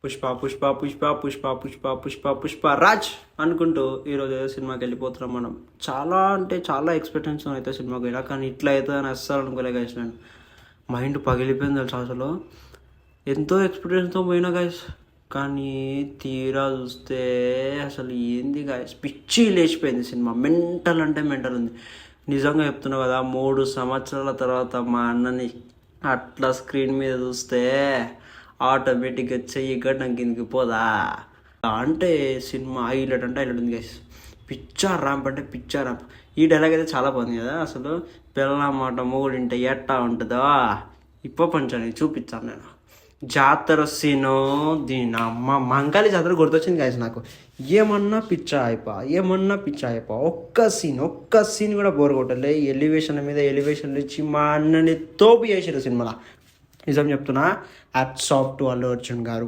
పుష్ప పుష్ప పుష్ప పుష్ప పుష్ప పుష్ప పుష్ప రాజ్ అనుకుంటూ ఈరోజు ఏదో సినిమాకి వెళ్ళిపోతున్నాం మనం. చాలా అంటే చాలా ఎక్స్పెక్టేషన్ అయితే సినిమాకి వెళ్ళా, కానీ ఇట్లా అవుతుందని అస్సలు అనుకోలే గైస్. నేను మైండ్ పగిలిపోయింది తెలుసు అసలు. ఎంతో ఎక్స్పెక్టేషన్తో పోయినా గైస్, కానీ తీరా చూస్తే అసలు ఏంది గైస్, పిచ్చి లేచిపోయింది సినిమా. మెంటల్ అంటే మెంటల్ ఉంది. నిజంగా చెప్తున్నా కదా, 3 సంవత్సరాల తర్వాత మా అన్నని అట్లా స్క్రీన్ మీద చూస్తే ఆటోమేటిక్గా చెయ్యి గడ్డం కిందకి పోదా. అంటే సినిమా హైలైట్ అంటే హైలైట్ ఉంది గైస్. పిచ్చా ర్యాంప్ అంటే పిచ్చా ర్యాంప్. ఈ డైలాగ్ అయితే చాలా బాగుంది కదా. అసలు పిల్లమాట మూడు ఇంటే ఎట్టా ఉంటుందో ఇప్ప పంచని చూపించాను నేను. జాతర సీను దీని అమ్మ మంకాలి జాతర గుర్తొచ్చింది గైస్ నాకు. ఏమన్నా పిచ్చా అయిపో ఒక్క సీన్ కూడా బోర్ కొట్టలే. ఎలివేషన్ మీద ఎలివేషన్ ఇచ్చి మా అన్నని తోపు చేసారు సినిమాలో. నిజం చెప్తున్నా, hats off to Allu Arjun గారు.